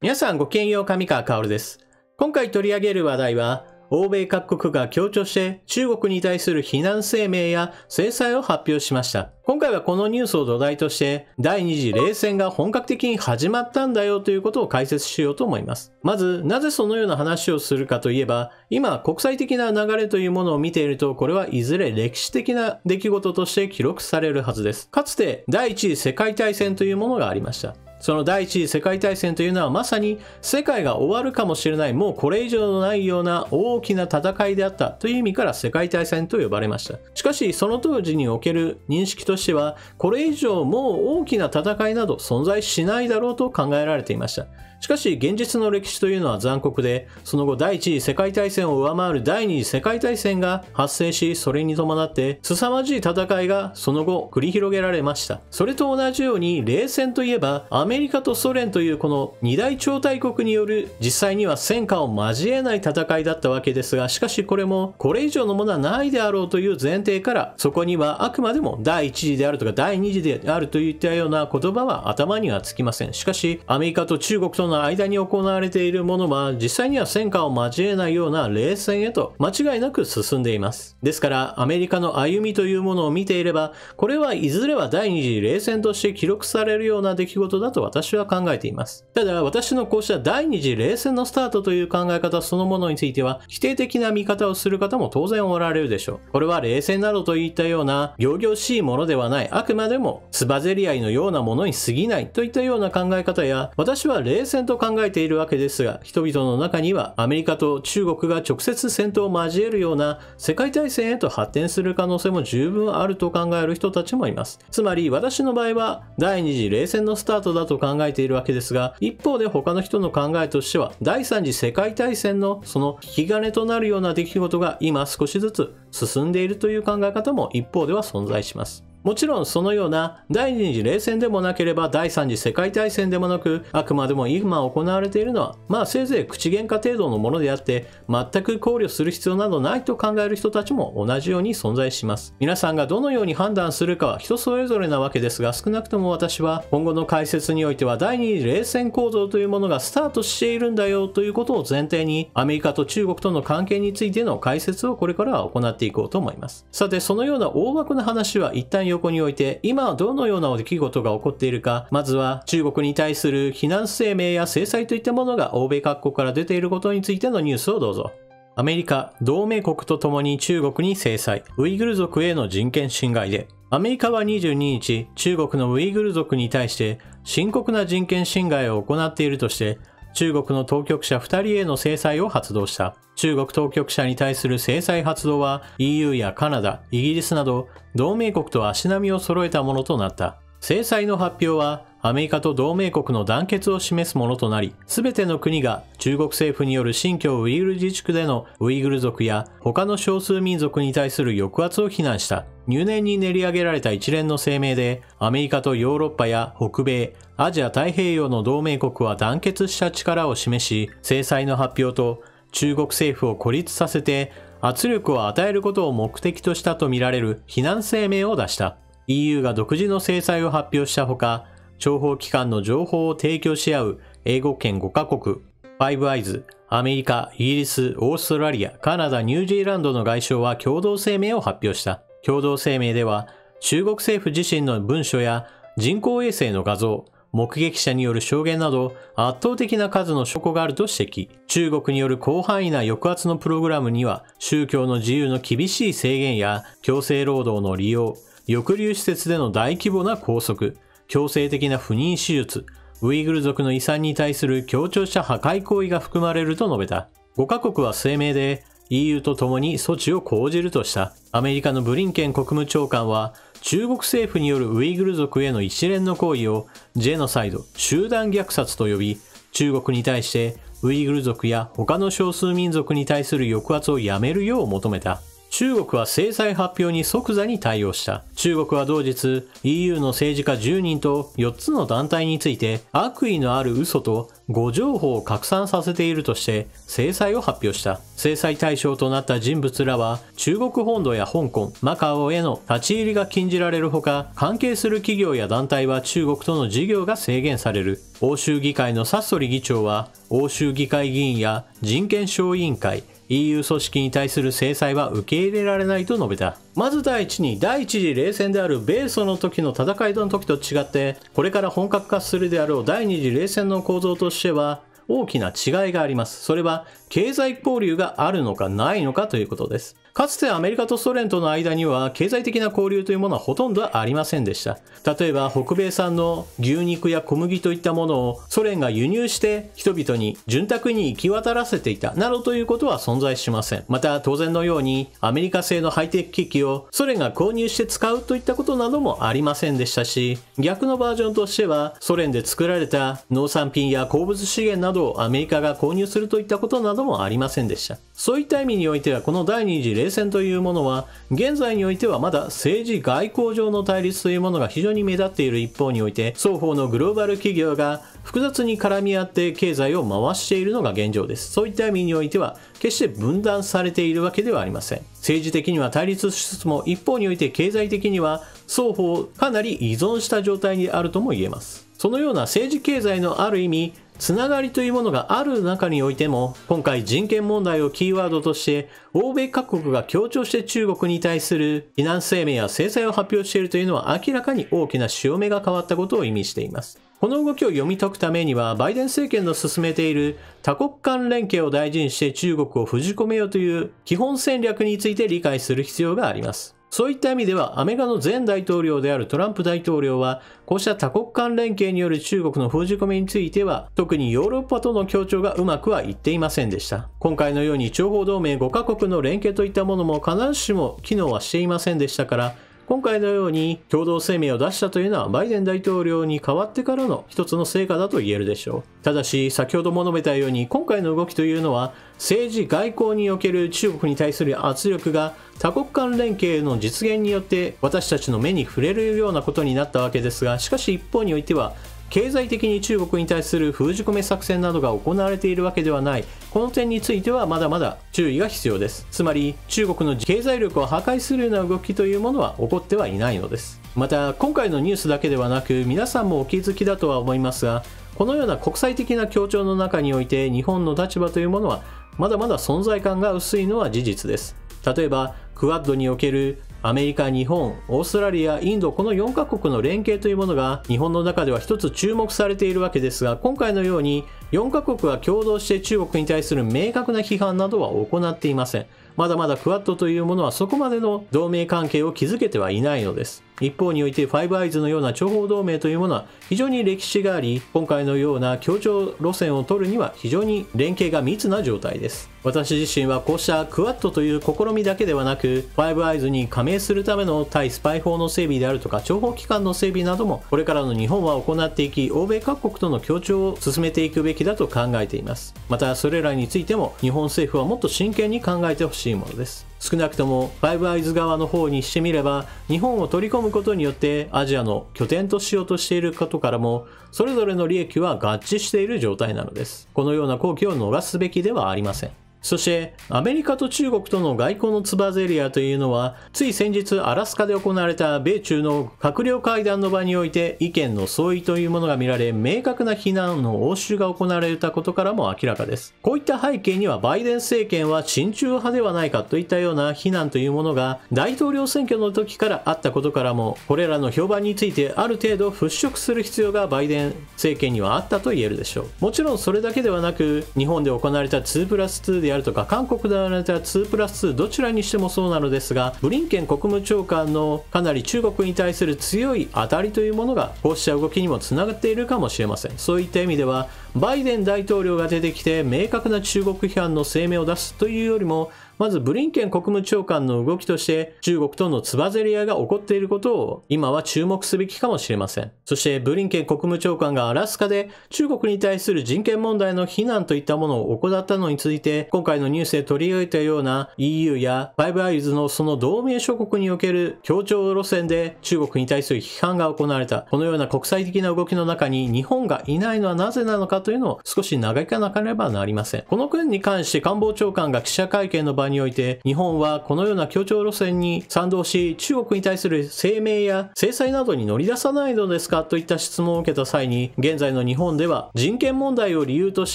皆さんごきげんよう、上川薫です。今回取り上げる話題は、欧米各国が協調して中国に対する非難声明や制裁を発表しました。今回はこのニュースを土台として、第二次冷戦が本格的に始まったんだよということを解説しようと思います。まず、なぜそのような話をするかといえば、今国際的な流れというものを見ていると、これはいずれ歴史的な出来事として記録されるはずです。かつて第一次世界大戦というものがありました。その第一次世界大戦というのはまさに世界が終わるかもしれない、もうこれ以上のないような大きな戦いであったという意味から世界大戦と呼ばれました。しかしその当時における認識としては、これ以上もう大きな戦いなど存在しないだろうと考えられていました。しかし現実の歴史というのは残酷で、その後第一次世界大戦を上回る第二次世界大戦が発生し、それに伴って凄まじい戦いがその後繰り広げられました。それと同じように冷戦といえば、アメリカとソ連というこの二大超大国による実際には戦火を交えない戦いだったわけですが、しかしこれもこれ以上のものはないであろうという前提から、そこにはあくまでも第一次であるとか第二次であるといったような言葉は頭にはつきません。しかしアメリカと中国との間に行われているものは実際には戦火を交えないような冷戦へと間違いなく進んでいます。ですからアメリカの歩みというものを見ていれば、これはいずれは第二次冷戦として記録されるような出来事だと私は考えています。ただ私のこうした第二次冷戦のスタートという考え方そのものについては否定的な見方をする方も当然おられるでしょう。これは冷戦などといったような仰々しいものではない、あくまでもつばぜり合いのようなものに過ぎないといったような考え方や、私は冷戦と考えているわけですが、人々の中にはアメリカと中国が直接戦闘を交えるような世界大戦へと発展する可能性も十分あると考える人たちもいます。つまり私の場合は第二次冷戦のスタートだと考えているわけですが、一方で他の人の考えとしては第三次世界大戦のその引き金となるような出来事が今少しずつ進んでいるという考え方も一方では存在します。もちろんそのような第二次冷戦でもなければ第三次世界大戦でもなく、あくまでも今行われているのはせいぜい口喧嘩程度のものであって、全く考慮する必要などないと考える人たちも同じように存在します。皆さんがどのように判断するかは人それぞれなわけですが、少なくとも私は今後の解説においては第二次冷戦構造というものがスタートしているんだよということを前提に、アメリカと中国との関係についての解説をこれからは行っていこうと思います。さてそのような大枠の話は一旦横に置いて、今はどのような出来事が起こっているか、まずは中国に対する非難声明や制裁といったものが欧米各国から出ていることについてのニュースをどうぞ。アメリカ、同盟国とともに中国に制裁、ウイグル族への人権侵害で。アメリカは22日、中国のウイグル族に対して深刻な人権侵害を行っているとして、中国の当局者2人への制裁を発動した。中国当局者に対する制裁発動は EU やカナダ、イギリスなど同盟国と足並みを揃えたものとなった。制裁の発表はアメリカと同盟国の団結を示すものとなり、すべての国が中国政府による新疆ウイグル自治区でのウイグル族や他の少数民族に対する抑圧を非難した。入念に練り上げられた一連の声明で、アメリカとヨーロッパや北米、アジア太平洋の同盟国は団結した力を示し、制裁の発表と中国政府を孤立させて圧力を与えることを目的としたとみられる非難声明を出した。EU が独自の制裁を発表したほか、諜報機関の情報を提供し合う英語圏5カ国、ファイブアイズ、アメリカ、イギリス、オーストラリア、カナダ、ニュージーランドの外相は共同声明を発表した。共同声明では、中国政府自身の文書や人工衛星の画像、目撃者による証言など圧倒的な数の証拠があると指摘。中国による広範囲な抑圧のプログラムには、宗教の自由の厳しい制限や強制労働の利用、抑留施設での大規模な拘束、強制的な不妊手術、ウイグル族の遺産に対する協調した破壊行為が含まれると述べた。5カ国は声明で EU と共に措置を講じるとした。アメリカのブリンケン国務長官は、中国政府によるウイグル族への一連の行為をジェノサイド、集団虐殺と呼び、中国に対してウイグル族や他の少数民族に対する抑圧をやめるよう求めた。中国は制裁発表に即座に対応した。中国は同日 EU の政治家10人と4つの団体について悪意のある嘘と誤情報を拡散させているとして制裁を発表した。制裁対象となった人物らは中国本土や香港、マカオへの立ち入りが禁じられるほか、関係する企業や団体は中国との事業が制限される。欧州議会のサッソリ議長は欧州議会議員や人権小委員会、EU 組織に対する制裁は受け入れられないと述べた。まず第一に、第一次冷戦である米ソの時の戦いの時と違って、これから本格化するであろう第二次冷戦の構造としては、大きな違いがあります。それは、経済交流があるのかないのかということです。かつてアメリカとソ連との間には経済的な交流というものはほとんどありませんでした。例えば北米産の牛肉や小麦といったものをソ連が輸入して人々に潤沢に行き渡らせていたなどということは存在しません。また当然のようにアメリカ製のハイテク機器をソ連が購入して使うといったことなどもありませんでしたし、逆のバージョンとしてはソ連で作られた農産品や鉱物資源などをアメリカが購入するといったことなどもありませんでした。そういった意味においてはこの第二次冷戦というものは現在においてはまだ政治外交上の対立というものが非常に目立っている一方において、双方のグローバル企業が複雑に絡み合って経済を回しているのが現状です。そういった意味においては決して分断されているわけではありません。政治的には対立しつつも一方において経済的には双方かなり依存した状態にあるとも言えます。そのような政治経済のある意味つながりというものがある中においても、今回人権問題をキーワードとして欧米各国が協調して中国に対する非難声明や制裁を発表しているというのは明らかに大きな潮目が変わったことを意味しています。この動きを読み解くためにはバイデン政権の進めている多国間連携を大事にして中国を封じ込めようという基本戦略について理解する必要があります。そういった意味ではアメリカの前大統領であるトランプ大統領はこうした多国間連携による中国の封じ込めについては特にヨーロッパとの協調がうまくはいっていませんでした。今回のように諜報同盟5カ国の連携といったものも必ずしも機能はしていませんでしたから、今回のように共同声明を出したというのはバイデン大統領に代わってからの一つの成果だと言えるでしょう。ただし先ほども述べたように今回の動きというのは政治外交における中国に対する圧力が多国間連携の実現によって私たちの目に触れるようなことになったわけですが、しかし一方においては経済的に中国に対する封じ込め作戦などが行われているわけではない。この点についてはまだまだ注意が必要です。つまり中国の経済力を破壊するような動きというものは起こってはいないのです。また今回のニュースだけではなく皆さんもお気づきだとは思いますが、このような国際的な協調の中において日本の立場というものはまだまだ存在感が薄いのは事実です。例えばクアッドにおけるアメリカ、日本、オーストラリア、インド、この4カ国の連携というものが日本の中では一つ注目されているわけですが、今回のように4カ国が共同して中国に対する明確な批判などは行っていません。まだまだクアッドというものはそこまでの同盟関係を築けてはいないのです。一方においてファイブアイズのような諜報同盟というものは非常に歴史があり、今回のような協調路線を取るには非常に連携が密な状態です。私自身はこうしたクアッドという試みだけではなく、ファイブアイズに加盟するための対スパイ法の整備であるとか諜報機関の整備などもこれからの日本は行っていき、欧米各国との協調を進めていくべきだと考えています。またそれらについても日本政府はもっと真剣に考えてほしいものです。少なくともファイブアイズ側の方にしてみれば、日本を取り込むことによってアジアの拠点としようとしていることからもそれぞれの利益は合致している状態なのです。このような好機を逃すべきではありません。そしてアメリカと中国との外交のつばぜり合いというのは、つい先日アラスカで行われた米中の閣僚会談の場において意見の相違というものが見られ、明確な非難の応酬が行われたことからも明らかです。こういった背景にはバイデン政権は親中派ではないかといったような非難というものが大統領選挙の時からあったことからも、これらの評判についてある程度払拭する必要がバイデン政権にはあったと言えるでしょう。もちろんそれだけではなく、日本で行われた 2+2 であるとか韓国で行われた 2+2 どちらにしてもそうなのですが、ブリンケン国務長官のかなり中国に対する強い当たりというものがこうした動きにもつながっているかもしれません。そういった意味ではバイデン大統領が出てきて明確な中国批判の声明を出すというよりも、まずブリンケン国務長官の動きとして中国とのつばぜり合いが起こっていることを今は注目すべきかもしれません。そしてブリンケン国務長官がアラスカで中国に対する人権問題の非難といったものを行ったのについて、今回のニュースで取り上げたような EU やファイブアイズのその同盟諸国における協調路線で中国に対する批判が行われた。このような国際的な動きの中に日本がいないのはなぜなのかというのを少し嘆かなければなりません。この件に関して官房長官が記者会見の場において、日本はこのような協調路線に賛同し、中国に対する声明や制裁などに乗り出さないのですかといった質問を受けた際に、現在の日本では人権問題を理由とし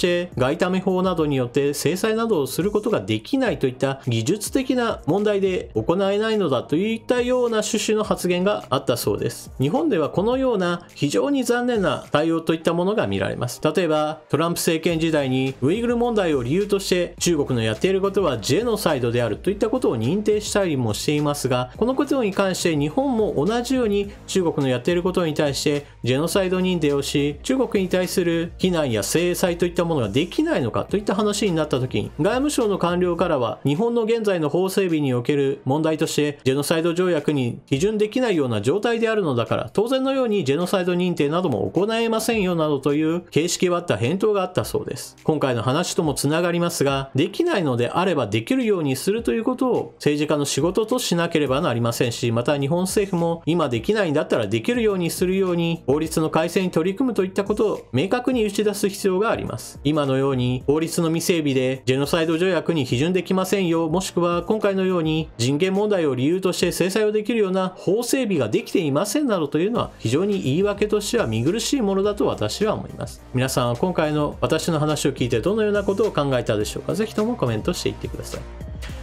て外為法などによって制裁などをすることができないといった技術的な問題で行えないのだといったような趣旨の発言があったそうです。日本ではこのような非常に残念な対応といったものが見られます。例えばトランプ政権時代にウイグル問題を理由として中国のやっていることはジェノサイドであるといったことを認定したりもしていますが、このことに関して日本も同じように中国のやっていることに対してジェノサイド認定をし、中国に対する非難や制裁といったものができないのかといった話になった時に、外務省の官僚からは日本の現在の法整備における問題としてジェノサイド条約に批准できないような状態であるのだから、当然のようにジェノサイド認定なども行えませんよなどという形式割った返答があったそうです。今回の話ともつながりますが、できないのであればできるようにするということを政治家の仕事としなければなりませんし、また日本政府も今できないんだったらできるようにするように法律の改正に取り組むといったことを明確に打ち出す必要があります。今のように法律の未整備でジェノサイド条約に批准できませんよ、もしくは今回のように人権問題を理由として制裁をできるような法整備ができていませんなどというのは非常に言い訳としては見苦しいものだと私は思います。皆さんは今回の私の話を聞いてどのようなことを考えたでしょうか。ぜひともコメントしていってください。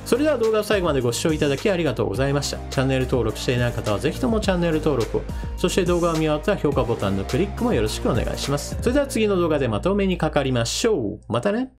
それでは動画を最後までご視聴いただきありがとうございました。チャンネル登録していない方はぜひともチャンネル登録を、そして動画を見終わったら評価ボタンのクリックもよろしくお願いします。それでは次の動画でまたお目にかかりましょう。またね。